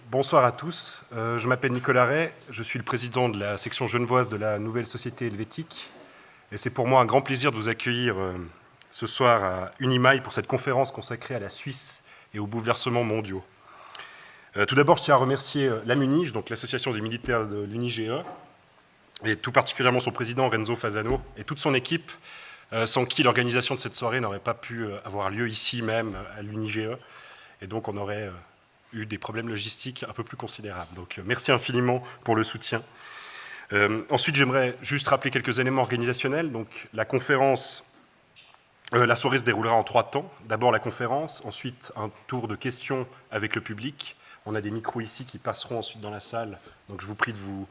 Bonsoir à tous. Je m'appelle Nicolas Ray, je suis le président de la section genevoise de la Nouvelle Société Helvétique. Et c'est pour moi un grand plaisir de vous accueillir ce soir à Unimail pour cette conférence consacrée à la Suisse et aux bouleversements mondiaux. Tout d'abord, je tiens à remercier la MUNIGE, donc l'association des militaires de l'UNIGE, et tout particulièrement son président Renzo Fasano et toute son équipe, sans qui l'organisation de cette soirée n'aurait pas pu avoir lieu ici même à l'UNIGE. Et donc on aurait eu des problèmes logistiques un peu plus considérables. Donc merci infiniment pour le soutien. Ensuite, j'aimerais juste rappeler quelques éléments organisationnels. Donc la conférence, la soirée se déroulera en 3 temps. D'abord la conférence, ensuite un tour de questions avec le public. On a des micros ici qui passeront ensuite dans la salle. Donc je vous prie de vous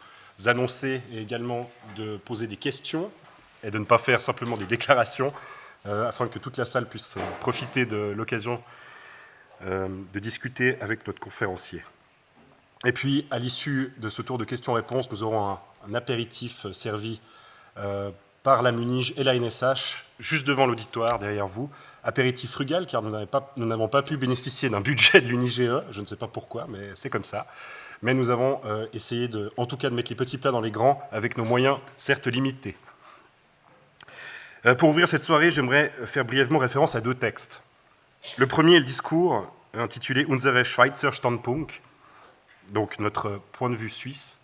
annoncer et également de poser des questions et de ne pas faire simplement des déclarations afin que toute la salle puisse profiter de l'occasion de discuter avec notre conférencier. Et puis, à l'issue de ce tour de questions-réponses, nous aurons un apéritif servi par la MUNIGE et la NSH, juste devant l'auditoire, derrière vous. Apéritif frugal, car nous n'avons pas pu bénéficier d'un budget de l'UNIGE, je ne sais pas pourquoi, mais c'est comme ça. Mais nous avons essayé, en tout cas, de mettre les petits plats dans les grands, avec nos moyens, certes limités. Pour ouvrir cette soirée, j'aimerais faire brièvement référence à 2 textes. Le premier est le discours intitulé « Unsere Schweizer Standpunkt », donc notre point de vue suisse,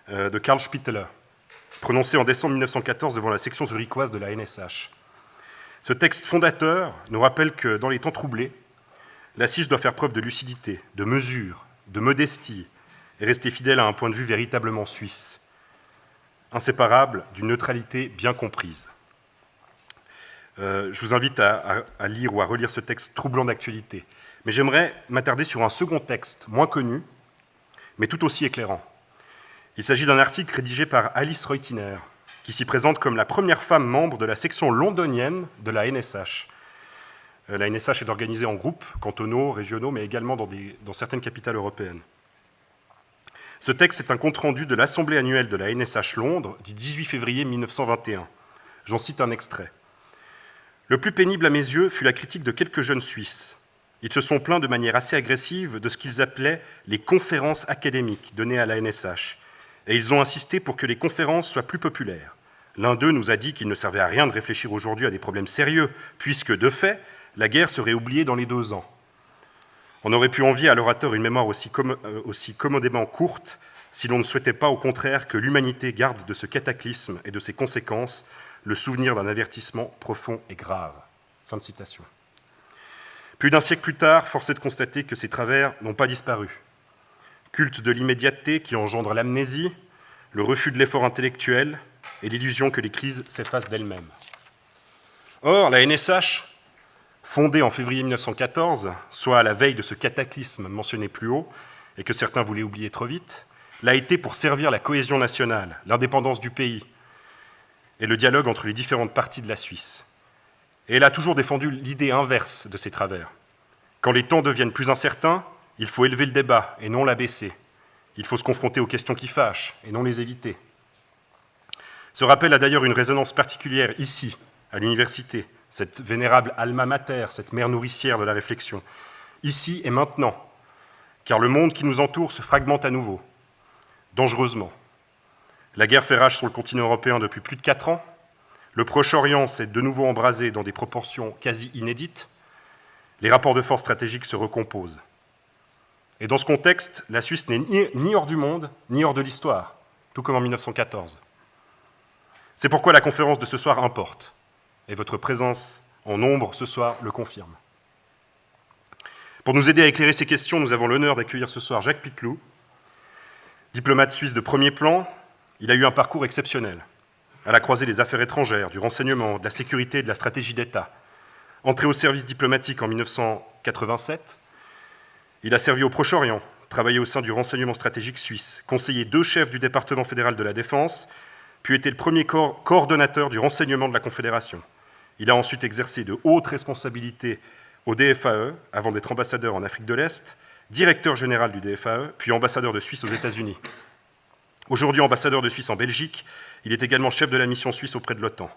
de Karl Spitteler, prononcé en décembre 1914 devant la section zurichoise de la NSH. Ce texte fondateur nous rappelle que dans les temps troublés, la SIJ doit faire preuve de lucidité, de mesure, de modestie, et rester fidèle à un point de vue véritablement suisse, inséparable d'une neutralité bien comprise. Je vous invite à lire ou à relire ce texte troublant d'actualité. Mais j'aimerais m'attarder sur un second texte, moins connu, mais tout aussi éclairant. Il s'agit d'un article rédigé par Alice Reutiner, qui s'y présente comme la première femme membre de la section londonienne de la NSH. La NSH est organisée en groupes cantonaux, régionaux, mais également dans certaines capitales européennes. Ce texte est un compte-rendu de l'Assemblée annuelle de la NSH Londres du 18 février 1921. J'en cite un extrait. Le plus pénible à mes yeux fut la critique de quelques jeunes Suisses. Ils se sont plaints de manière assez agressive de ce qu'ils appelaient les conférences académiques données à la NSH, et ils ont insisté pour que les conférences soient plus populaires. L'un d'eux nous a dit qu'il ne servait à rien de réfléchir aujourd'hui à des problèmes sérieux, puisque, de fait, la guerre serait oubliée dans les 2 ans. On aurait pu envier à l'orateur une mémoire aussi commodément courte si l'on ne souhaitait pas, au contraire, que l'humanité garde de ce cataclysme et de ses conséquences le souvenir d'un avertissement profond et grave. Fin de citation. Plus d'un siècle plus tard, force est de constater que ces travers n'ont pas disparu. Culte de l'immédiateté qui engendre l'amnésie, le refus de l'effort intellectuel et l'illusion que les crises s'effacent d'elles-mêmes. Or, la NSH, fondée en février 1914, soit à la veille de ce cataclysme mentionné plus haut, et que certains voulaient oublier trop vite, l'a été pour servir la cohésion nationale, l'indépendance du pays, et le dialogue entre les différentes parties de la Suisse. Et elle a toujours défendu l'idée inverse de ces travers. Quand les temps deviennent plus incertains, il faut élever le débat et non l'abaisser. Il faut se confronter aux questions qui fâchent et non les éviter. Ce rappel a d'ailleurs une résonance particulière ici, à l'université, cette vénérable alma mater, cette mère nourricière de la réflexion. Ici et maintenant, car le monde qui nous entoure se fragmente à nouveau, dangereusement. La guerre fait rage sur le continent européen depuis plus de 4 ans. Le Proche-Orient s'est de nouveau embrasé dans des proportions quasi inédites. Les rapports de force stratégiques se recomposent. Et dans ce contexte, la Suisse n'est ni hors du monde, ni hors de l'histoire, tout comme en 1914. C'est pourquoi la conférence de ce soir importe. Et votre présence en nombre ce soir le confirme. Pour nous aider à éclairer ces questions, nous avons l'honneur d'accueillir ce soir Jacques Pittelou, diplomate suisse de premier plan. Il a eu un parcours exceptionnel, à la croisée des affaires étrangères, du renseignement, de la sécurité et de la stratégie d'État. Entré au service diplomatique en 1987, il a servi au Proche-Orient, travaillé au sein du renseignement stratégique suisse, conseiller 2 chefs du département fédéral de la Défense, puis été le premier coordonnateur du renseignement de la Confédération. Il a ensuite exercé de hautes responsabilités au DFAE, avant d'être ambassadeur en Afrique de l'Est, directeur général du DFAE, puis ambassadeur de Suisse aux États-Unis. Aujourd'hui ambassadeur de Suisse en Belgique, il est également chef de la mission suisse auprès de l'OTAN.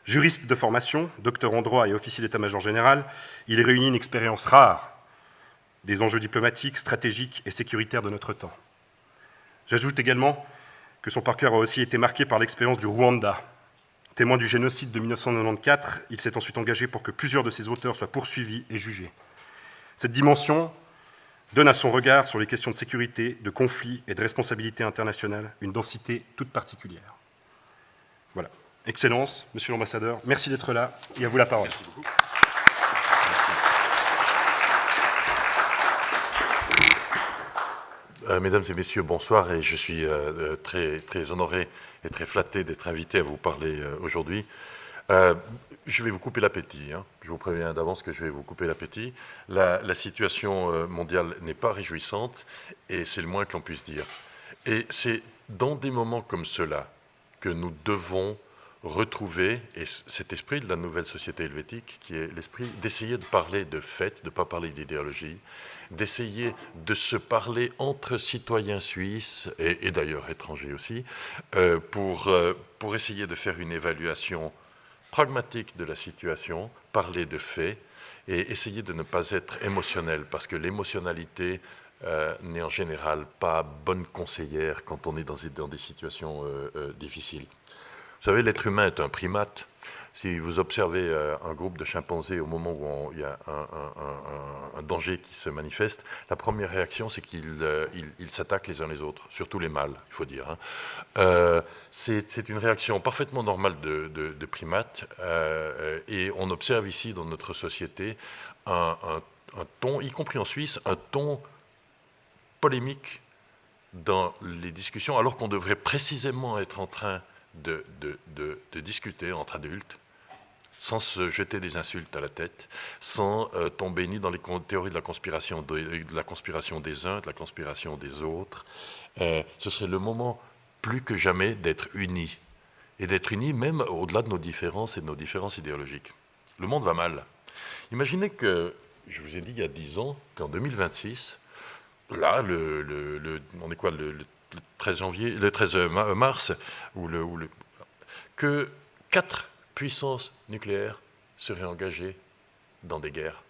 Juriste de formation, docteur en droit et officier d'état-major général, il réunit une expérience rare des enjeux diplomatiques, stratégiques et sécuritaires de notre temps. J'ajoute également que son parcours a aussi été marqué par l'expérience du Rwanda. Témoin du génocide de 1994, il s'est ensuite engagé pour que plusieurs de ses auteurs soient poursuivis et jugés. Cette dimension donne à son regard sur les questions de sécurité, de conflit et de responsabilité internationale une densité toute particulière. Voilà. Excellence, Monsieur l'ambassadeur, merci d'être là et à vous la parole. Merci beaucoup. Mesdames et messieurs, bonsoir, et je suis très honoré et très flatté d'être invité à vous parler aujourd'hui. Je vais vous couper l'appétit, hein. Je vous préviens d'avance que je vais vous couper l'appétit. La situation mondiale n'est pas réjouissante, et c'est le moins que l'on puisse dire. Et c'est dans des moments comme cela que nous devons retrouver cet esprit de la nouvelle société helvétique, qui est l'esprit d'essayer de parler de faits, de ne pas parler d'idéologie, d'essayer de se parler entre citoyens suisses, et d'ailleurs étrangers aussi, pour essayer de faire une évaluation pragmatique de la situation, parler de faits, et essayer de ne pas être émotionnel, parce que l'émotionnalité n'est en général pas bonne conseillère quand on est dans des situations difficiles. Vous savez, l'être humain est un primate. Si vous observez un groupe de chimpanzés au moment où il y a un danger qui se manifeste, la première réaction, c'est qu'ils s'attaquent les uns les autres, surtout les mâles, il faut dire. Hein. C'est une réaction parfaitement normale de primates, et on observe ici dans notre société un ton, y compris en Suisse, un ton polémique dans les discussions, alors qu'on devrait précisément être en train de discuter entre adultes, sans se jeter des insultes à la tête, sans tomber ni dans les théories de la conspiration des uns, de la conspiration des autres. Ce serait le moment plus que jamais d'être unis, et d'être unis même au-delà de nos différences et de nos différences idéologiques. Le monde va mal. Imaginez que, je vous ai dit il y a 10 ans, qu'en 2026, là, on est quoi, le 13 mars, que 4 puissances nucléaires seraient engagées dans des guerres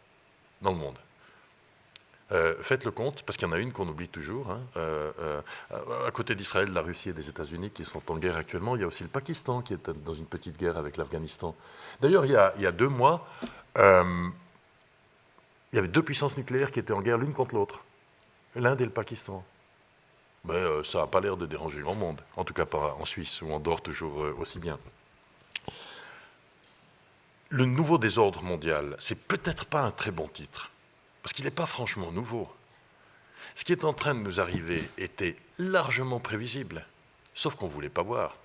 dans le monde. Faites le compte, parce qu'il y en a une qu'on oublie toujours. Hein, à côté d'Israël, la Russie et des États-Unis qui sont en guerre actuellement, il y a aussi le Pakistan qui est dans une petite guerre avec l'Afghanistan. D'ailleurs, il y a 2 mois, il y avait 2 puissances nucléaires qui étaient en guerre l'une contre l'autre, l'Inde et le Pakistan. Mais ça n'a pas l'air de déranger grand monde, en tout cas pas en Suisse, où on dort toujours aussi bien. Le nouveau désordre mondial, c'est peut-être pas un très bon titre, parce qu'il n'est pas franchement nouveau. Ce qui est en train de nous arriver était largement prévisible, sauf qu'on ne voulait pas voir.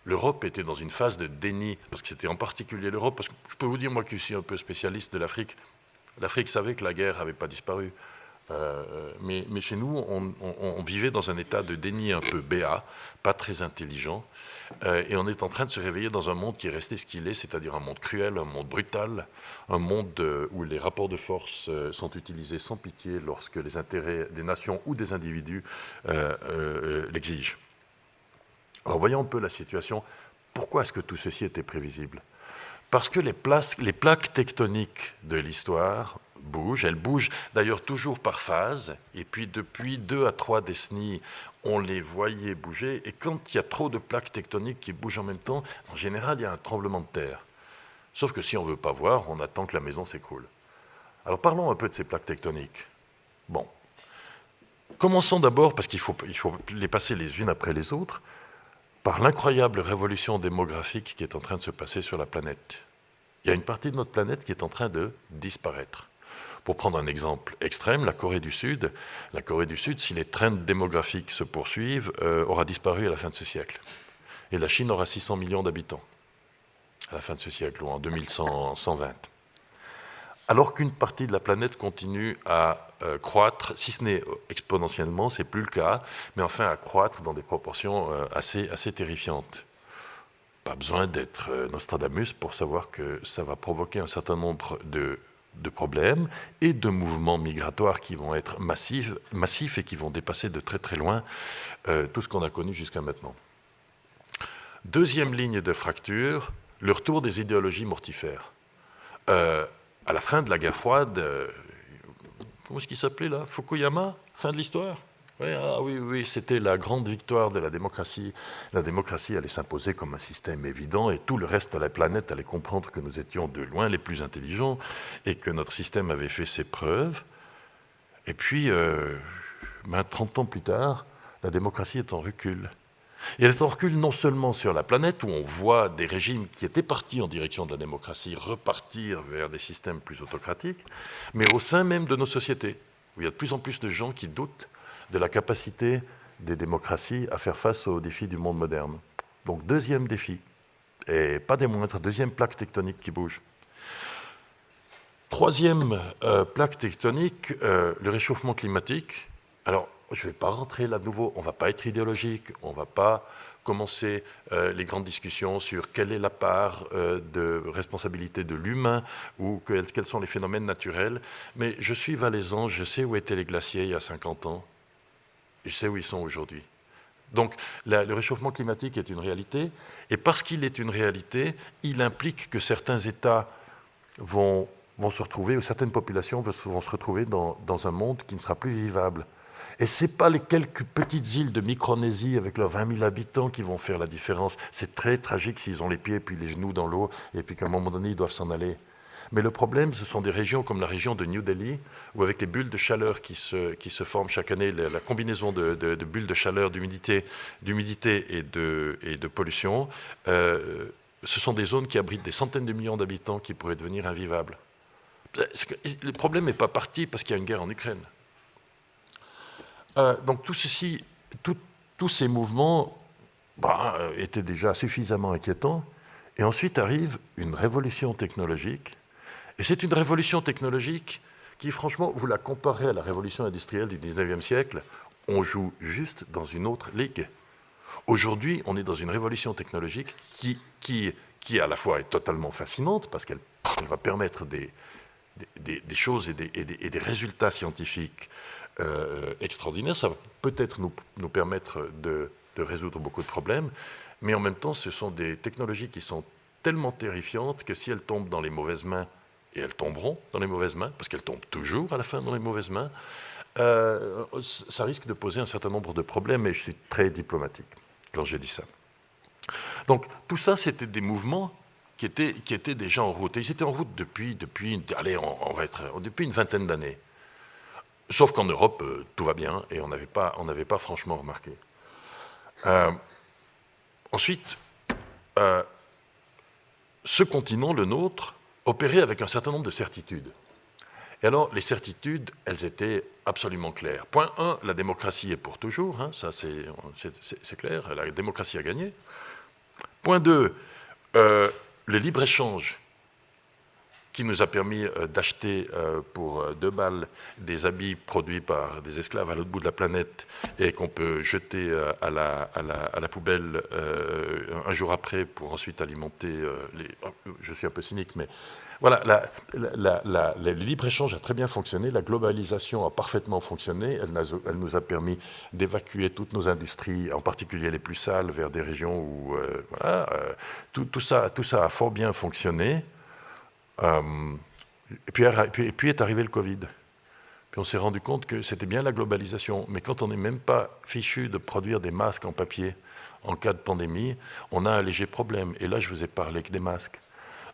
L'Europe était dans une phase de déni, parce que c'était en particulier l'Europe, parce que je peux vous dire, moi qui suis un peu spécialiste de l'Afrique savait que la guerre n'avait pas disparu. Mais chez nous, on vivait dans un état de déni un peu béat, pas très intelligent, et on est en train de se réveiller dans un monde qui est resté ce qu'il est, c'est-à-dire un monde cruel, un monde brutal, un monde où les rapports de force sont utilisés sans pitié lorsque les intérêts des nations ou des individus l'exigent. Alors voyons un peu la situation. Pourquoi est-ce que tout ceci était prévisible ? Parce que les plaques tectoniques de l'histoire bougent. Elles bougent d'ailleurs toujours par phase. Et puis depuis 2 à 3 décennies, on les voyait bouger. Et quand il y a trop de plaques tectoniques qui bougent en même temps, en général, il y a un tremblement de terre. Sauf que si on ne veut pas voir, on attend que la maison s'écroule. Alors parlons un peu de ces plaques tectoniques. Bon. Commençons d'abord, parce qu'il faut les passer les unes après les autres, par l'incroyable révolution démographique qui est en train de se passer sur la planète. Il y a une partie de notre planète qui est en train de disparaître. Pour prendre un exemple extrême, la Corée du Sud, si les trends démographiques se poursuivent, aura disparu à la fin de ce siècle. Et la Chine aura 600 millions d'habitants à la fin de ce siècle, ou en 2120. Alors qu'une partie de la planète continue à croître, si ce n'est exponentiellement, c'est plus le cas, mais enfin à croître dans des proportions assez terrifiantes. Pas besoin d'être Nostradamus pour savoir que ça va provoquer un certain nombre de problèmes et de mouvements migratoires qui vont être massifs et qui vont dépasser de très très loin tout ce qu'on a connu jusqu'à maintenant. Deuxième ligne de fracture, le retour des idéologies mortifères. À la fin de la guerre froide, comment est-ce qu'il s'appelait là? Fukuyama, fin de l'histoire? Oui, c'était la grande victoire de la démocratie. La démocratie allait s'imposer comme un système évident et tout le reste de la planète allait comprendre que nous étions de loin les plus intelligents et que notre système avait fait ses preuves. Et puis, 30 ans plus tard, la démocratie est en recul. Et elle est en recul non seulement sur la planète, où on voit des régimes qui étaient partis en direction de la démocratie repartir vers des systèmes plus autocratiques, mais au sein même de nos sociétés, où il y a de plus en plus de gens qui doutent de la capacité des démocraties à faire face aux défis du monde moderne. Donc deuxième défi, et pas des moindres, deuxième plaque tectonique qui bouge. Troisième plaque tectonique, le réchauffement climatique. Alors, je ne vais pas rentrer là de nouveau, on ne va pas être idéologique, on ne va pas commencer les grandes discussions sur quelle est la part de responsabilité de l'humain ou quels sont les phénomènes naturels, mais je suis valaisan, je sais où étaient les glaciers il y a 50 ans, je sais où ils sont aujourd'hui. Donc le réchauffement climatique est une réalité, et parce qu'il est une réalité, il implique que certains États vont se retrouver, ou certaines populations vont se retrouver dans un monde qui ne sera plus vivable. Et ce n'est pas les quelques petites îles de Micronésie avec leurs 20 000 habitants qui vont faire la différence. C'est très tragique s'ils ont les pieds et puis les genoux dans l'eau, et puis qu'à un moment donné, ils doivent s'en aller. Mais le problème, ce sont des régions comme la région de New Delhi, où avec les bulles de chaleur qui se forment chaque année, la combinaison de bulles de chaleur, d'humidité et de pollution, ce sont des zones qui abritent des centaines de millions d'habitants qui pourraient devenir invivables. Le problème n'est pas parti parce qu'il y a une guerre en Ukraine. Donc tout ceci, tous ces mouvements étaient déjà suffisamment inquiétants. Et ensuite arrive une révolution technologique. Et c'est une révolution technologique qui, franchement, vous la comparez à la révolution industrielle du 19e siècle, on joue juste dans une autre ligue. Aujourd'hui, on est dans une révolution technologique qui à la fois est totalement fascinante, parce qu'elle va permettre des choses et des résultats scientifiques extraordinaires. Ça va peut-être nous permettre de résoudre beaucoup de problèmes, mais en même temps, ce sont des technologies qui sont tellement terrifiantes que si elles tombent dans les mauvaises mains, et elles tomberont dans les mauvaises mains, parce qu'elles tombent toujours à la fin dans les mauvaises mains, ça risque de poser un certain nombre de problèmes, et je suis très diplomatique quand j'ai dit ça. Donc tout ça, c'était des mouvements qui étaient déjà en route. Et ils étaient en route depuis une vingtaine d'années. Sauf qu'en Europe, tout va bien, et on n'avait pas franchement remarqué. Ensuite, ce continent, le nôtre, opérait avec un certain nombre de certitudes. Et alors, les certitudes, elles étaient absolument claires. Point 1, la démocratie est pour toujours, hein, ça c'est clair, la démocratie a gagné. Point 2, le libre-échange qui nous a permis d'acheter pour 2 balles des habits produits par des esclaves à l'autre bout de la planète et qu'on peut jeter à la poubelle un jour après pour ensuite alimenter les... Je suis un peu cynique, mais voilà, le libre-échange a très bien fonctionné, la globalisation a parfaitement fonctionné, elle nous a permis d'évacuer toutes nos industries, en particulier les plus sales, vers des régions où tout ça a fort bien fonctionné. Et puis est arrivé le Covid. Puis on s'est rendu compte que c'était bien la globalisation, mais quand on n'est même pas fichu de produire des masques en papier en cas de pandémie, on a un léger problème. Et là, je vous ai parlé que des masques.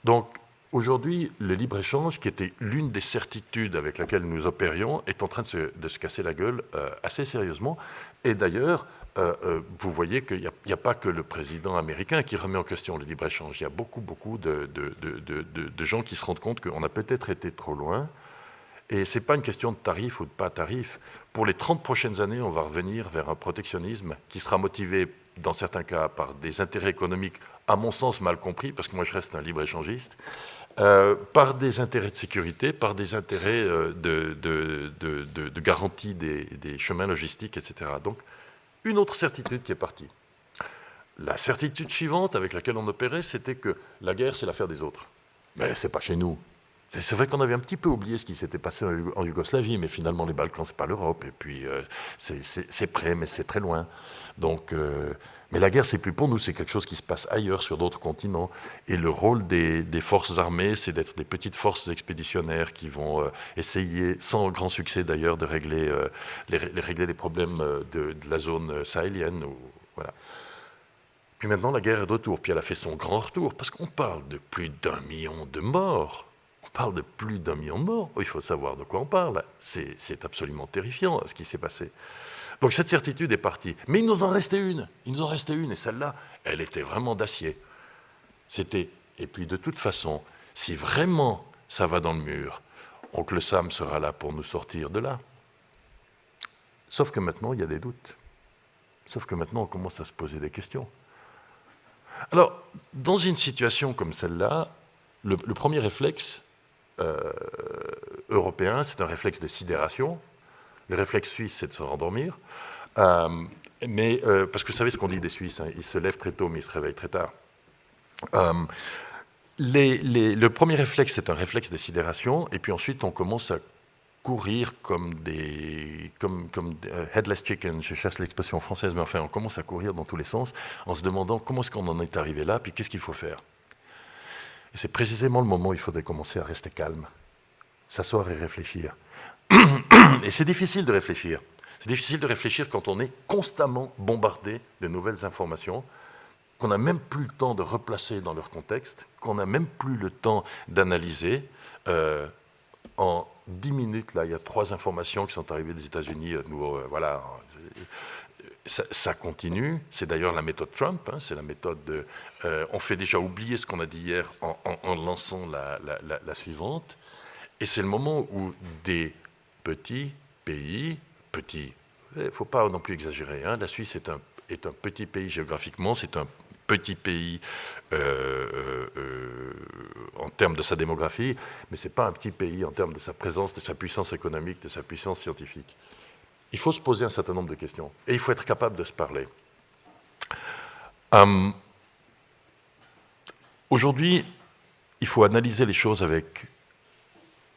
Donc, aujourd'hui, le libre-échange, qui était l'une des certitudes avec laquelle nous opérions, est en train de se casser la gueule assez sérieusement. Et d'ailleurs, vous voyez qu'il n'y a pas que le président américain qui remet en question le libre-échange. Il y a beaucoup de gens qui se rendent compte qu'on a peut-être été trop loin. Et ce n'est pas une question de tarif ou de pas tarif. Pour les 30 prochaines années, on va revenir vers un protectionnisme qui sera motivé, dans certains cas, par des intérêts économiques, à mon sens mal compris, parce que moi je reste un libre-échangiste, par des intérêts de sécurité, par des intérêts de garantie des chemins logistiques, etc. Donc, une autre certitude qui est partie. La certitude suivante avec laquelle on opérait, c'était que la guerre, c'est l'affaire des autres. Mais ce n'est pas chez nous. C'est vrai qu'on avait un petit peu oublié ce qui s'était passé en Yougoslavie, mais finalement, les Balkans, ce n'est pas l'Europe. Et puis, c'est près, mais c'est très loin. Donc, Mais la guerre, c'est plus pour nous, c'est quelque chose qui se passe ailleurs, sur d'autres continents. Et le rôle des forces armées, c'est d'être des petites forces expéditionnaires qui vont essayer, sans grand succès d'ailleurs, de régler les problèmes de la zone sahélienne. Voilà. Puis maintenant, la guerre est de retour. Puis elle a fait son grand retour, parce qu'on parle de plus d'1 million de morts. On parle de plus d'1 million de morts. Il faut savoir de quoi on parle. C'est absolument terrifiant, ce qui s'est passé. Donc cette certitude est partie. Mais il nous en restait une. Il nous en restait une. Et celle-là, elle était vraiment d'acier. Et puis de toute façon, si vraiment ça va dans le mur, oncle Sam sera là pour nous sortir de là. Sauf que maintenant, il y a des doutes. Sauf que maintenant, on commence à se poser des questions. Alors, dans une situation comme celle-là, le premier réflexe européen, c'est un réflexe de sidération. Le réflexe suisse, c'est de se rendormir. Parce que vous savez ce qu'on dit des Suisses, hein, ils se lèvent très tôt, mais ils se réveillent très tard. Le premier réflexe, c'est un réflexe de sidération, et puis ensuite, on commence à courir comme des headless chicken, je chasse l'expression française, mais enfin, on commence à courir dans tous les sens, en se demandant comment est-ce qu'on en est arrivé là, puis qu'est-ce qu'il faut faire. Et c'est précisément le moment où il faudrait commencer à rester calme, s'asseoir et réfléchir. Et c'est difficile de réfléchir. C'est difficile de réfléchir quand on est constamment bombardé de nouvelles informations, qu'on n'a même plus le temps de replacer dans leur contexte, qu'on n'a même plus le temps d'analyser. En 10 minutes, là, il y a 3 informations qui sont arrivées des États-Unis. Voilà, ça continue. C'est d'ailleurs la méthode Trump. Hein, c'est la méthode de... on fait déjà oublier ce qu'on a dit hier en lançant la suivante. Et c'est le moment où des petits pays, il ne faut pas non plus exagérer, hein, la Suisse est un petit pays géographiquement, c'est un petit pays en termes de sa démographie, mais ce n'est pas un petit pays en termes de sa présence, de sa puissance économique, de sa puissance scientifique. Il faut se poser un certain nombre de questions, et il faut être capable de se parler. Aujourd'hui, il faut analyser les choses avec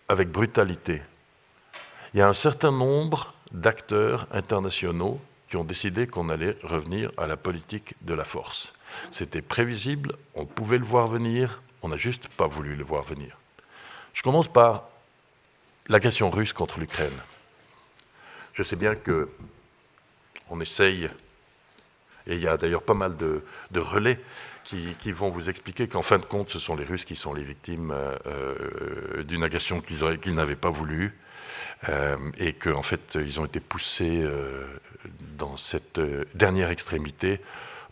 brutalité. Il y a un certain nombre d'acteurs internationaux qui ont décidé qu'on allait revenir à la politique de la force. C'était prévisible, on pouvait le voir venir, on n'a juste pas voulu le voir venir. Je commence par l'agression russe contre l'Ukraine. Je sais bien qu'on essaye, et il y a d'ailleurs pas mal de relais qui vont vous expliquer qu'en fin de compte, ce sont les Russes qui sont les victimes d'une agression qu'ils n'avaient pas voulu, et qu'en fait, ils ont été poussés dans cette dernière extrémité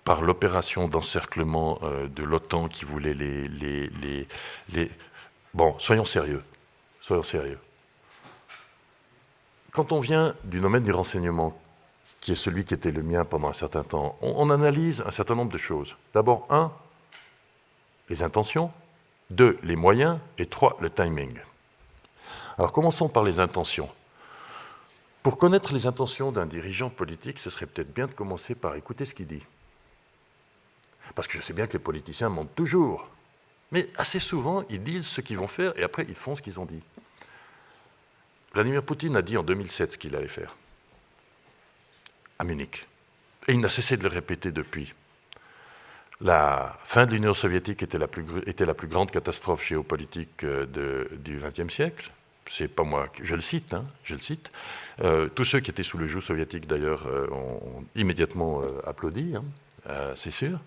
par l'opération d'encerclement de l'OTAN qui voulait les... Bon, soyons sérieux. Soyons sérieux. Quand on vient du domaine du renseignement, qui est celui qui était le mien pendant un certain temps, on analyse un certain nombre de choses. D'abord, 1, les intentions, 2, les moyens, et 3, le timing. Alors commençons par les intentions. Pour connaître les intentions d'un dirigeant politique, ce serait peut-être bien de commencer par écouter ce qu'il dit. Parce que je sais bien que les politiciens mentent toujours, mais assez souvent, ils disent ce qu'ils vont faire et après, ils font ce qu'ils ont dit. Vladimir Poutine a dit en 2007 ce qu'il allait faire, à Munich. Et il n'a cessé de le répéter depuis. La fin de l'Union soviétique était la plus grande catastrophe géopolitique du XXe siècle. C'est pas moi, je le cite, hein, je le cite. Tous ceux qui étaient sous le joug soviétique, d'ailleurs, ont immédiatement applaudi, hein, c'est sûr.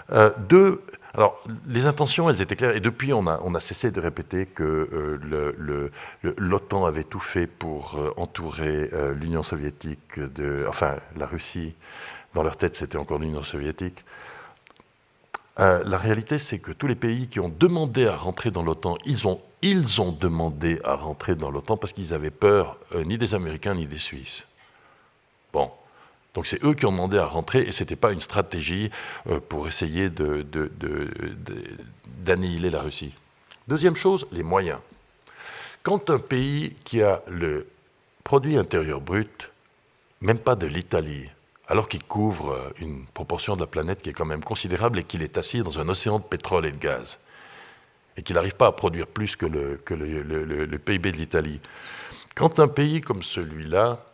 2, alors, les intentions, elles étaient claires, et depuis, on a cessé de répéter que l'OTAN avait tout fait pour entourer l'Union soviétique, enfin, la Russie. Dans leur tête, c'était encore l'Union soviétique. La réalité, c'est que tous les pays qui ont demandé à rentrer dans l'OTAN, ils ont demandé à rentrer dans l'OTAN parce qu'ils avaient peur ni des Américains ni des Suisses. Bon. Donc c'est eux qui ont demandé à rentrer et ce n'était pas une stratégie pour essayer d'annihiler la Russie. Deuxième chose, les moyens. Quand un pays qui a le produit intérieur brut, même pas de l'Italie, alors qu'il couvre une proportion de la planète qui est quand même considérable et qu'il est assis dans un océan de pétrole et de gaz, et qu'il n'arrive pas à produire plus que le PIB de l'Italie. Quand un pays comme celui-là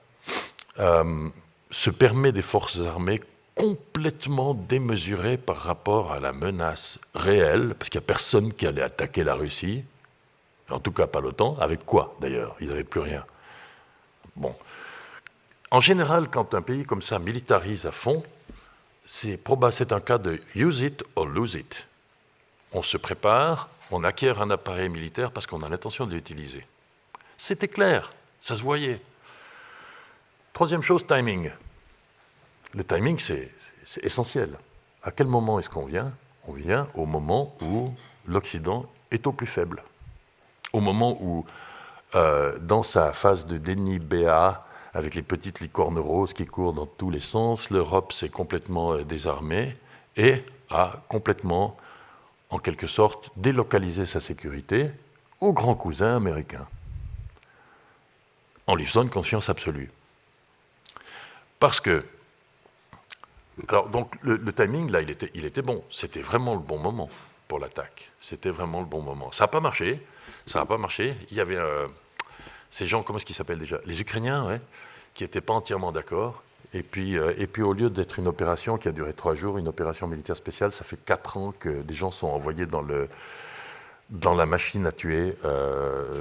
se permet des forces armées complètement démesuré par rapport à la menace réelle, parce qu'il n'y a personne qui allait attaquer la Russie, en tout cas pas l'OTAN. Avec quoi, d'ailleurs? Ils n'avaient plus rien. Bon. En général, quand un pays comme ça militarise à fond, c'est un cas de use it or lose it. On se prépare, on acquiert un appareil militaire parce qu'on a l'intention de l'utiliser. C'était clair, ça se voyait. Troisième chose, timing. Le timing, c'est essentiel. À quel moment est-ce qu'on vient? On vient au moment où l'Occident est au plus faible. Au moment où, dans sa phase de déni BA, avec les petites licornes roses qui courent dans tous les sens, l'Europe s'est complètement désarmée et a complètement, en quelque sorte, délocalisé sa sécurité au grand cousin américain, en lui faisant une confiance absolue. Parce que, alors donc le timing là, il était bon. C'était vraiment le bon moment pour l'attaque. C'était vraiment le bon moment. Ça n'a pas marché. Ça n'a pas marché. Il y avait ces gens, comment est-ce qu'ils s'appellent déjà? Les Ukrainiens, ouais, qui n'étaient pas entièrement d'accord. Et puis au lieu d'être une opération qui a duré 3 jours, une opération militaire spéciale, ça fait 4 ans que des gens sont envoyés dans la machine à tuer,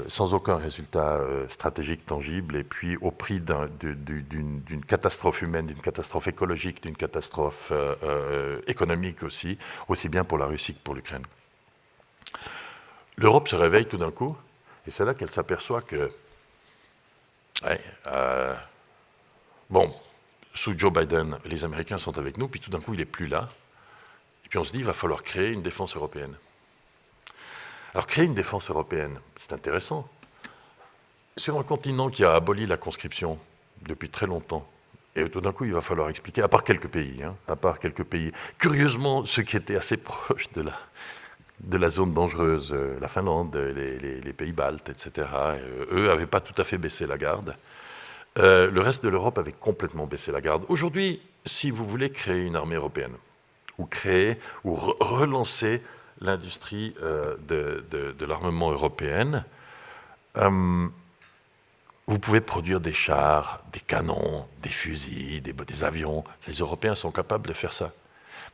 sans aucun résultat stratégique tangible, et puis au prix d'une catastrophe humaine, d'une catastrophe écologique, d'une catastrophe économique aussi bien pour la Russie que pour l'Ukraine. L'Europe se réveille tout d'un coup, et c'est là qu'elle s'aperçoit que, bon, sous Joe Biden, les Américains sont avec nous, puis tout d'un coup, il n'est plus là, et puis on se dit, il va falloir créer une défense européenne. Alors, créer une défense européenne, c'est intéressant. Sur un continent qui a aboli la conscription depuis très longtemps, et tout d'un coup, il va falloir expliquer, à part quelques pays, curieusement, ceux qui étaient assez proches de la zone dangereuse, la Finlande, les pays baltes, etc., eux n'avaient pas tout à fait baissé la garde. Le reste de l'Europe avait complètement baissé la garde. Aujourd'hui, si vous voulez créer une armée européenne, ou relancer l'industrie de l'armement européenne, vous pouvez produire des chars, des canons, des fusils, des avions. Les Européens sont capables de faire ça.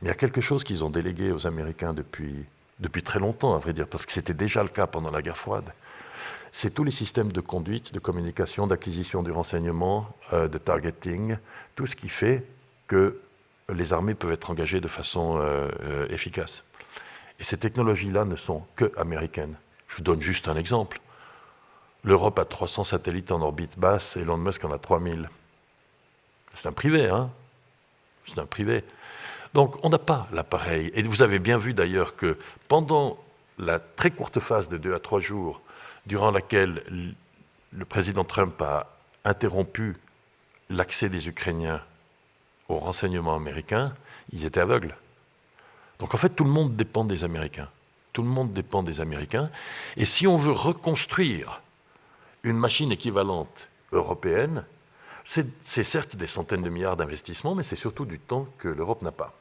Mais il y a quelque chose qu'ils ont délégué aux Américains depuis très longtemps, à vrai dire, parce que c'était déjà le cas pendant la guerre froide. C'est tous les systèmes de conduite, de communication, d'acquisition du renseignement, de targeting, tout ce qui fait que les armées peuvent être engagées de façon efficace. Et ces technologies-là ne sont que américaines. Je vous donne juste un exemple. L'Europe a 300 satellites en orbite basse, et Elon Musk en a 3000. C'est un privé, hein? C'est un privé. Donc on n'a pas l'appareil. Et vous avez bien vu d'ailleurs que pendant la très courte phase de 2 à 3 jours, durant laquelle le président Trump a interrompu l'accès des Ukrainiens aux renseignements américains, ils étaient aveugles. Donc en fait, tout le monde dépend des Américains. Tout le monde dépend des Américains. Et si on veut reconstruire une machine équivalente européenne, c'est certes des centaines de milliards d'investissements, mais c'est surtout du temps que l'Europe n'a pas.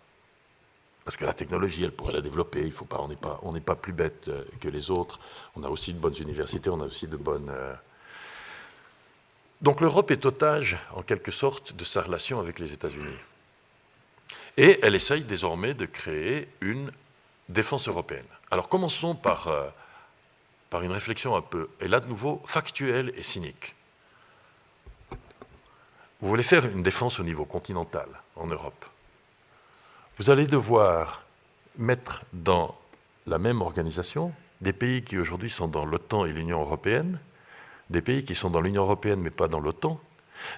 Parce que la technologie, elle pourrait la développer. Il faut pas, on n'est pas plus bête que les autres. On a aussi de bonnes universités, on a aussi de bonnes... Donc l'Europe est otage, en quelque sorte, de sa relation avec les États-Unis. Et elle essaye désormais de créer une défense européenne. Alors commençons par une réflexion un peu, et là de nouveau, factuelle et cynique. Vous voulez faire une défense au niveau continental, en Europe. Vous allez devoir mettre dans la même organisation des pays qui aujourd'hui sont dans l'OTAN et l'Union européenne, des pays qui sont dans l'Union européenne mais pas dans l'OTAN,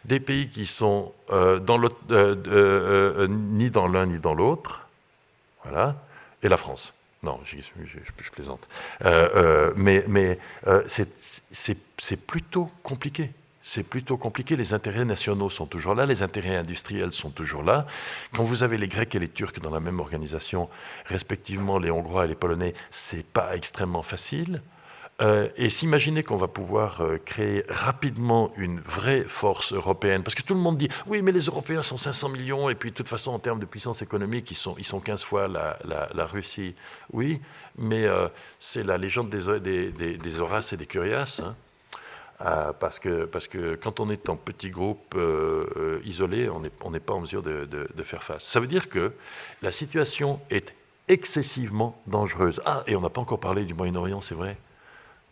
des pays qui sont ni dans l'un ni dans l'autre, voilà, et la France. Non, je plaisante. Mais c'est plutôt compliqué. C'est plutôt compliqué. Les intérêts nationaux sont toujours là, les intérêts industriels sont toujours là. Quand vous avez les Grecs et les Turcs dans la même organisation, respectivement les Hongrois et les Polonais, c'est pas extrêmement facile. Et s'imaginer qu'on va pouvoir créer rapidement une vraie force européenne, parce que tout le monde dit « oui, mais les Européens sont 500 millions, et puis de toute façon, en termes de puissance économique, ils sont 15 fois la Russie. » Oui, mais c'est la légende des Horaces et des Curiaces. Hein. parce que quand on est en petit groupe isolé, on n'est pas en mesure de faire face. Ça veut dire que la situation est excessivement dangereuse. Ah, et on n'a pas encore parlé du Moyen-Orient, c'est vrai,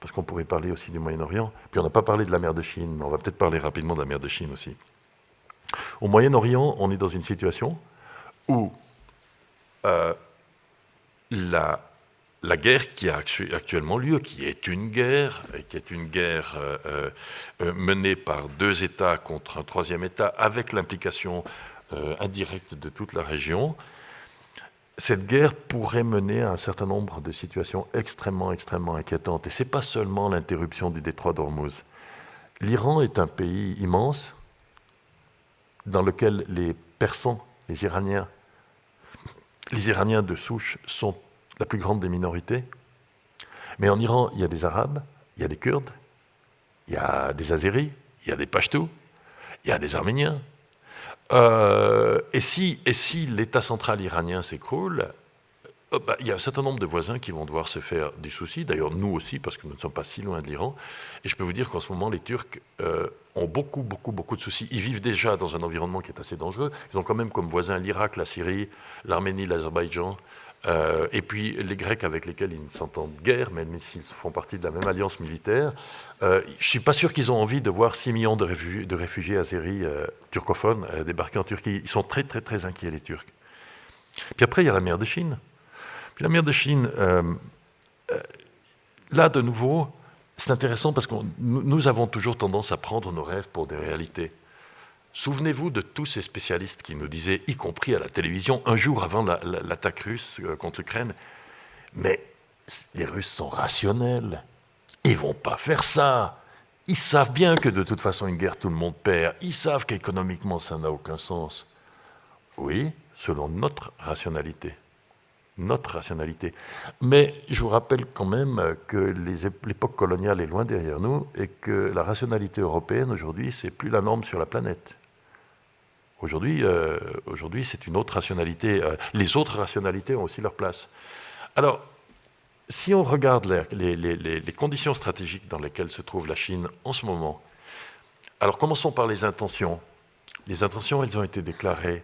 parce qu'on pourrait parler aussi du Moyen-Orient. Puis on n'a pas parlé de la mer de Chine, mais on va peut-être parler rapidement de la mer de Chine aussi. Au Moyen-Orient, on est dans une situation où la guerre qui a actuellement lieu, qui est une guerre menée par deux États contre un troisième État, avec l'implication indirecte de toute la région, cette guerre pourrait mener à un certain nombre de situations extrêmement, extrêmement inquiétantes. Et ce n'est pas seulement l'interruption du détroit d'Ormuz. L'Iran est un pays immense dans lequel les Persans, les Iraniens de souche sont la plus grande des minorités. Mais en Iran, il y a des Arabes, il y a des Kurdes, il y a des Azéris, il y a des Pashtuns, il y a des Arméniens. Et si l'État central iranien s'écroule, il y a un certain nombre de voisins qui vont devoir se faire du souci, d'ailleurs nous aussi, parce que nous ne sommes pas si loin de l'Iran. Et je peux vous dire qu'en ce moment, les Turcs ont beaucoup de soucis. Ils vivent déjà dans un environnement qui est assez dangereux. Ils ont quand même comme voisins l'Irak, la Syrie, l'Arménie, l'Azerbaïdjan, et puis les Grecs avec lesquels ils ne s'entendent guère, même s'ils font partie de la même alliance militaire. Je ne suis pas sûr qu'ils ont envie de voir 6 millions de réfugiés azéris turcophones débarquer en Turquie. Ils sont très, très, très inquiets, les Turcs. Puis après, il y a la mer de Chine. Puis la mer de Chine, là, de nouveau, c'est intéressant parce que nous avons toujours tendance à prendre nos rêves pour des réalités. Souvenez-vous de tous ces spécialistes qui nous disaient, y compris à la télévision, un jour avant l'attaque russe contre l'Ukraine, mais les Russes sont rationnels, ils ne vont pas faire ça. Ils savent bien que de toute façon, une guerre, tout le monde perd. Ils savent qu'économiquement, ça n'a aucun sens. Oui, selon notre rationalité. Mais je vous rappelle quand même que l'époque coloniale est loin derrière nous et que la rationalité européenne, aujourd'hui, c'est plus la norme sur la planète. Aujourd'hui, c'est une autre rationalité. Les autres rationalités ont aussi leur place. Alors, si on regarde les conditions stratégiques dans lesquelles se trouve la Chine en ce moment, alors commençons par les intentions. Les intentions, elles ont été déclarées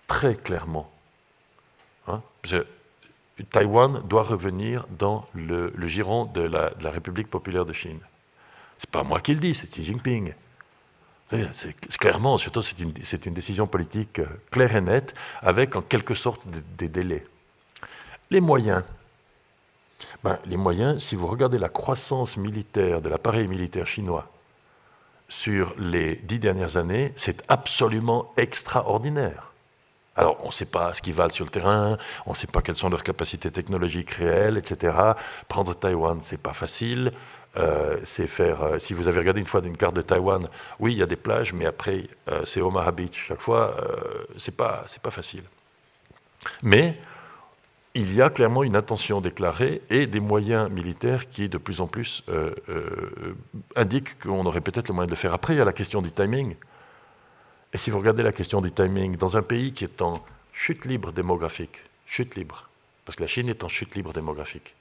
très clairement. Taïwan doit revenir dans le giron de la République populaire de Chine. Ce n'est pas moi qui le dis, c'est Xi Jinping. C'est clairement, surtout, c'est une décision politique claire et nette, avec en quelque sorte des délais. Les moyens. Les moyens, si vous regardez la croissance militaire de l'appareil militaire chinois sur les 10 dernières années, c'est absolument extraordinaire. Alors, on ne sait pas ce qu'ils valent sur le terrain, on ne sait pas quelles sont leurs capacités technologiques réelles, etc. Prendre Taïwan, ce n'est pas facile. C'est faire. Si vous avez regardé une fois une carte de Taïwan, oui, il y a des plages, mais après, c'est Omaha Beach chaque fois. C'est pas facile. Mais il y a clairement une intention déclarée et des moyens militaires qui, de plus en plus, indiquent qu'on aurait peut-être le moyen de le faire. Après, il y a la question du timing. Et si vous regardez la question du timing, dans un pays qui est en chute libre démographique, parce que la Chine est en chute libre démographique,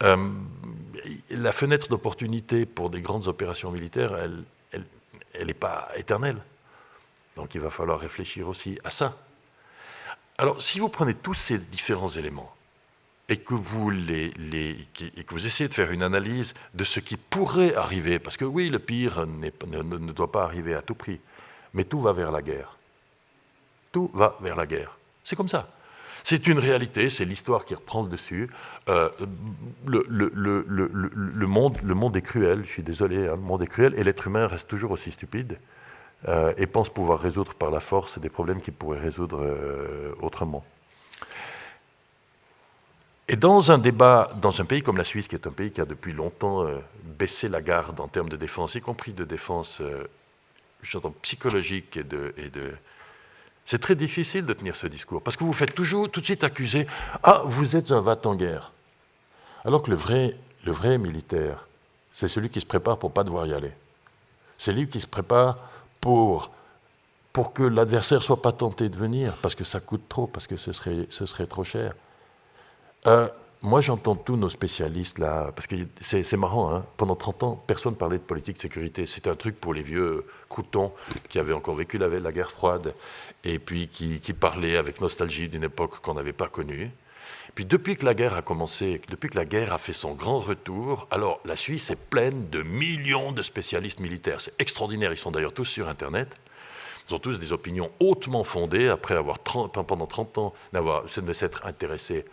la fenêtre d'opportunité pour des grandes opérations militaires, elle n'est pas éternelle. Donc il va falloir réfléchir aussi à ça. Alors, si vous prenez tous ces différents éléments et que vous essayez de faire une analyse de ce qui pourrait arriver, parce que oui, le pire ne doit pas arriver à tout prix, mais tout va vers la guerre. Tout va vers la guerre. C'est comme ça. C'est une réalité, c'est l'histoire qui reprend le dessus. Le monde est cruel, je suis désolé, le monde est cruel, et l'être humain reste toujours aussi stupide et pense pouvoir résoudre par la force des problèmes qu'il pourrait résoudre autrement. Et dans un débat, dans un pays comme la Suisse, qui est un pays qui a depuis longtemps baissé la garde en termes de défense, y compris de défense psychologique c'est très difficile de tenir ce discours, parce que vous faites toujours tout de suite accuser « Ah, vous êtes un va-t-en-guerre ». Alors que le vrai militaire, c'est celui qui se prépare pour ne pas devoir y aller. C'est lui qui se prépare pour que l'adversaire ne soit pas tenté de venir, parce que ça coûte trop, parce que ce serait trop cher. moi, j'entends tous nos spécialistes là, parce que c'est marrant, hein, pendant 30 ans, personne ne parlait de politique de sécurité. C'était un truc pour les vieux croutons qui avaient encore vécu la guerre froide et puis qui parlaient avec nostalgie d'une époque qu'on n'avait pas connue. Puis depuis que la guerre a commencé, depuis que la guerre a fait son grand retour, alors la Suisse est pleine de millions de spécialistes militaires. C'est extraordinaire, ils sont d'ailleurs tous sur Internet. Ils ont tous des opinions hautement fondées après avoir pendant 30 ans ne s'être intéressés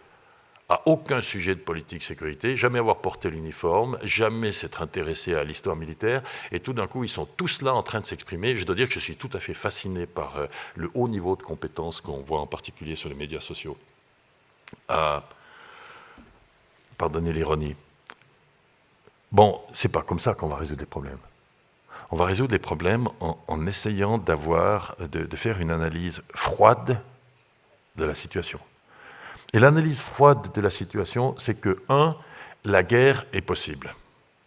à aucun sujet de politique sécurité, jamais avoir porté l'uniforme, jamais s'être intéressé à l'histoire militaire, et tout d'un coup, ils sont tous là en train de s'exprimer. Je dois dire que je suis tout à fait fasciné par le haut niveau de compétences qu'on voit en particulier sur les médias sociaux. Pardonnez l'ironie. Bon, c'est pas comme ça qu'on va résoudre les problèmes. On va résoudre les problèmes en essayant de faire une analyse froide de la situation. Et l'analyse froide de la situation, c'est que, 1, la guerre est possible.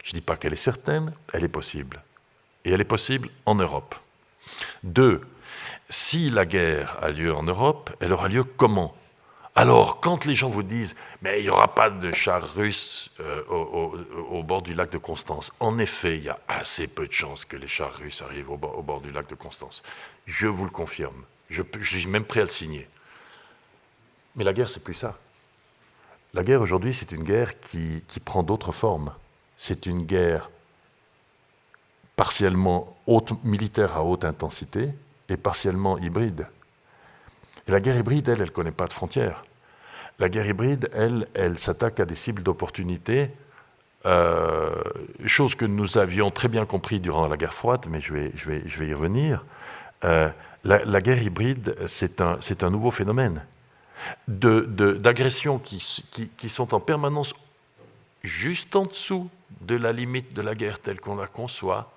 Je ne dis pas qu'elle est certaine, elle est possible. Et elle est possible en Europe. 2, si la guerre a lieu en Europe, elle aura lieu comment ? Alors, quand les gens vous disent « mais il n'y aura pas de chars russes au bord du lac de Constance », en effet, il y a assez peu de chances que les chars russes arrivent au bord du lac de Constance. Je vous le confirme. Je suis même prêt à le signer. Mais la guerre, c'est plus ça. La guerre, aujourd'hui, c'est une guerre qui prend d'autres formes. C'est une guerre partiellement militaire à haute intensité et partiellement hybride. Et la guerre hybride, elle ne connaît pas de frontières. La guerre hybride, elle s'attaque à des cibles d'opportunité, chose que nous avions très bien compris durant la guerre froide, mais je vais y revenir. La guerre hybride, c'est un nouveau phénomène d'agressions qui sont en permanence juste en dessous de la limite de la guerre telle qu'on la conçoit,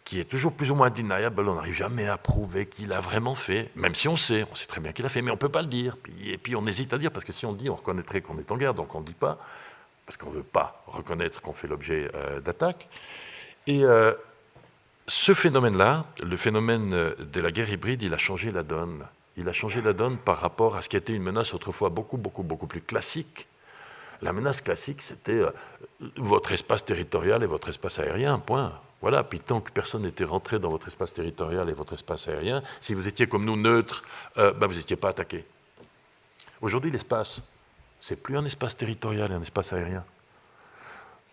qui est toujours plus ou moins deniable. On n'arrive jamais à prouver qu'il a vraiment fait, même si on sait très bien qu'il a fait, mais on ne peut pas le dire. Et puis on hésite à dire, parce que si on le dit, on reconnaîtrait qu'on est en guerre, donc on ne le dit pas, parce qu'on ne veut pas reconnaître qu'on fait l'objet d'attaques. Et ce phénomène-là, le phénomène de la guerre hybride, il a changé la donne. Il a changé la donne par rapport à ce qui était une menace autrefois beaucoup plus classique. La menace classique, c'était votre espace territorial et votre espace aérien, point. Voilà, puis tant que personne n'était rentré dans votre espace territorial et votre espace aérien, si vous étiez comme nous neutres, vous n'étiez pas attaqué. Aujourd'hui, l'espace, c'est plus un espace territorial et un espace aérien.